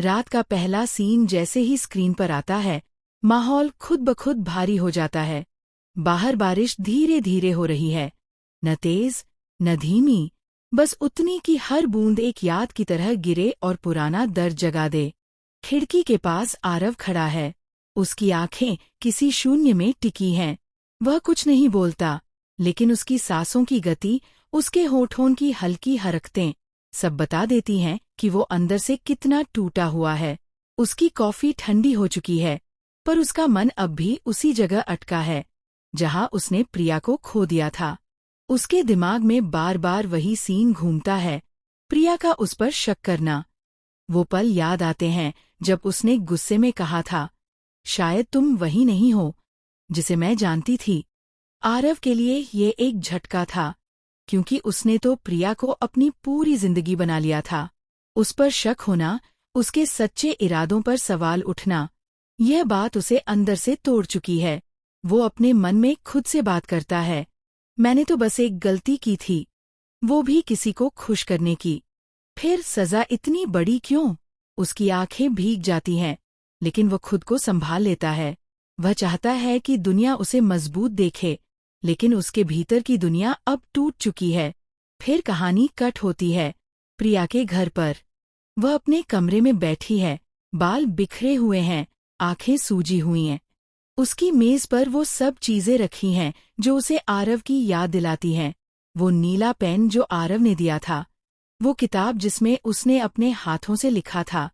रात का पहला सीन जैसे ही स्क्रीन पर आता है, माहौल खुद ब खुद भारी हो जाता है। बाहर बारिश धीरे धीरे हो रही है, न तेज न धीमी, बस उतनी कि हर बूंद एक याद की तरह गिरे और पुराना दर्द जगा दे। खिड़की के पास आरव खड़ा है। उसकी आंखें किसी शून्य में टिकी हैं। वह कुछ नहीं बोलता, लेकिन उसकी सांसों की गति, उसके होठों की हल्की हरकतें सब बता देती हैं कि वो अंदर से कितना टूटा हुआ है। उसकी कॉफी ठंडी हो चुकी है, पर उसका मन अब भी उसी जगह अटका है जहां उसने प्रिया को खो दिया था। उसके दिमाग में बार बार वही सीन घूमता है, प्रिया का उस पर शक करना। वो पल याद आते हैं जब उसने गुस्से में कहा था, शायद तुम वही नहीं हो जिसे मैं जानती थी। आरव के लिए ये एक झटका था, क्योंकि उसने तो प्रिया को अपनी पूरी जिंदगी बना लिया था। उस पर शक होना, उसके सच्चे इरादों पर सवाल उठना, यह बात उसे अंदर से तोड़ चुकी है। वो अपने मन में खुद से बात करता है, मैंने तो बस एक गलती की थी, वो भी किसी को खुश करने की। फिर सजा इतनी बड़ी क्यों? उसकी आंखें भीग जाती हैं, लेकिन वो खुद को संभाल लेता है। वह चाहता है कि दुनिया उसे मजबूत देखे, लेकिन उसके भीतर की दुनिया अब टूट चुकी है। फिर कहानी कट होती है प्रिया के घर पर। वह अपने कमरे में बैठी है, बाल बिखरे हुए हैं, आंखें सूजी हुई हैं। उसकी मेज पर वो सब चीजें रखी हैं जो उसे आरव की याद दिलाती हैं। वो नीला पेन जो आरव ने दिया था, वो किताब जिसमें उसने अपने हाथों से लिखा था,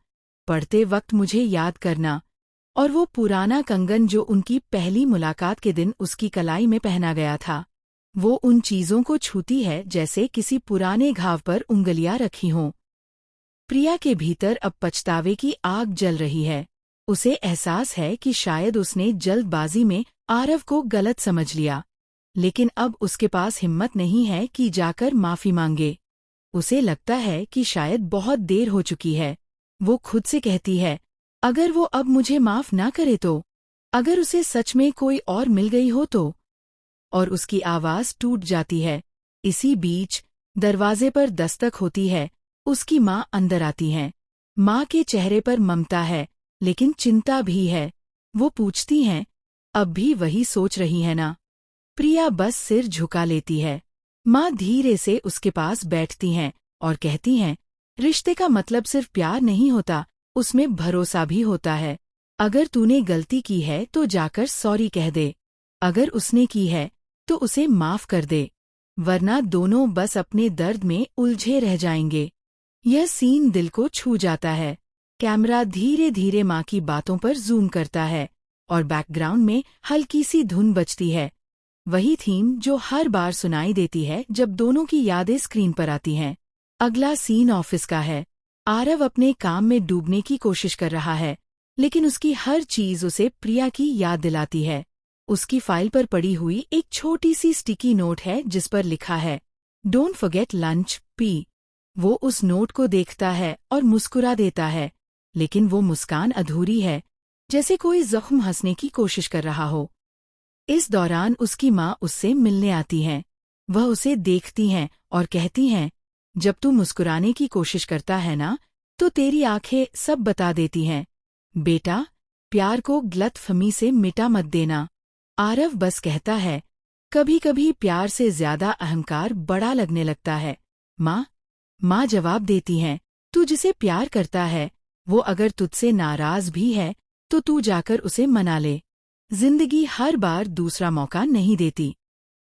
पढ़ते वक्त मुझे याद करना, और वो पुराना कंगन जो उनकी पहली मुलाकात के दिन उसकी कलाई में पहना गया था। वो उन चीजों को छूती है जैसे किसी पुराने घाव पर उंगलियां रखी हों। प्रिया के भीतर अब पछतावे की आग जल रही है। उसे एहसास है कि शायद उसने जल्दबाजी में आरव को गलत समझ लिया, लेकिन अब उसके पास हिम्मत नहीं है कि जाकर माफी मांगे। उसे लगता है कि शायद बहुत देर हो चुकी है। वो खुद से कहती है, अगर वो अब मुझे माफ ना करे तो, अगर उसे सच में कोई और मिल गई हो तो। और उसकी आवाज टूट जाती है। इसी बीच दरवाजे पर दस्तक होती है। उसकी माँ अंदर आती हैं। माँ के चेहरे पर ममता है, लेकिन चिंता भी है। वो पूछती हैं, अब भी वही सोच रही है ना? प्रिया बस सिर झुका लेती है। माँ धीरे से उसके पास बैठती हैं और कहती हैं, रिश्ते का मतलब सिर्फ प्यार नहीं होता, उसमें भरोसा भी होता है। अगर तूने गलती की है तो जाकर सॉरी कह दे। अगर उसने की है तो उसे माफ कर दे, वरना दोनों बस अपने दर्द में उलझे रह जाएंगे। यह सीन दिल को छू जाता है। कैमरा धीरे धीरे माँ की बातों पर जूम करता है और बैकग्राउंड में हल्की सी धुन बजती है, वही थीम जो हर बार सुनाई देती है जब दोनों की यादें स्क्रीन पर आती हैं। अगला सीन ऑफिस का है। आरव अपने काम में डूबने की कोशिश कर रहा है, लेकिन उसकी हर चीज उसे प्रिया की याद दिलाती है। उसकी फाइल पर पड़ी हुई एक छोटी सी स्टिकी नोट है जिस पर लिखा है, डोंट फॉरगेट लंच पी। वो उस नोट को देखता है और मुस्कुरा देता है, लेकिन वो मुस्कान अधूरी है, जैसे कोई जख्म हंसने की कोशिश कर रहा हो। इस दौरान उसकी माँ उससे मिलने आती हैं। वह उसे देखती हैं और कहती हैं, जब तू मुस्कुराने की कोशिश करता है ना, तो तेरी आंखें सब बता देती हैं। बेटा, प्यार को गलतफहमी से मिटा मत देना। आरव बस कहता है, कभी कभी प्यार से ज्यादा अहंकार बड़ा लगने लगता है। माँ जवाब देती हैं, तू जिसे प्यार करता है, वो अगर तुझसे नाराज भी है तो तू जाकर उसे मना ले। जिंदगी हर बार दूसरा मौका नहीं देती।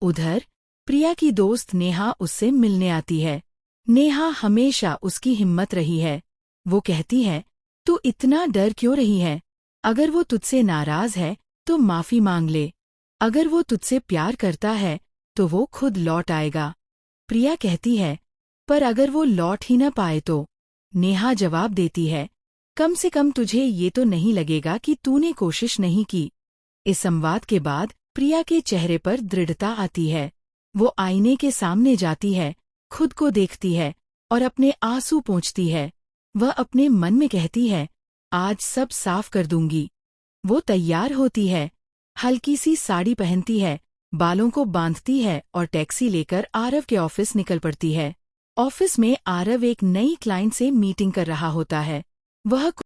उधर प्रिया की दोस्त नेहा उससे मिलने आती है। नेहा हमेशा उसकी हिम्मत रही है। वो कहती है, तू इतना डर क्यों रही है? अगर वो तुझसे नाराज है तो माफी मांग ले। अगर वो तुझसे प्यार करता है तो वो खुद लौट आएगा। प्रिया कहती है, पर अगर वो लौट ही न पाए तो? नेहा जवाब देती है, कम से कम तुझे ये तो नहीं लगेगा कि तूने कोशिश नहीं की। इस संवाद के बाद प्रिया के चेहरे पर दृढ़ता आती है। वो आईने के सामने जाती है, खुद को देखती है और अपने आंसू पोंछती है। वह अपने मन में कहती है, आज सब साफ कर दूंगी। वो तैयार होती है, हल्की सी साड़ी पहनती है, बालों को बांधती है और टैक्सी लेकर आरव के ऑफिस निकल पड़ती है। ऑफिस में आरव एक नई क्लाइंट से मीटिंग कर रहा होता है। वह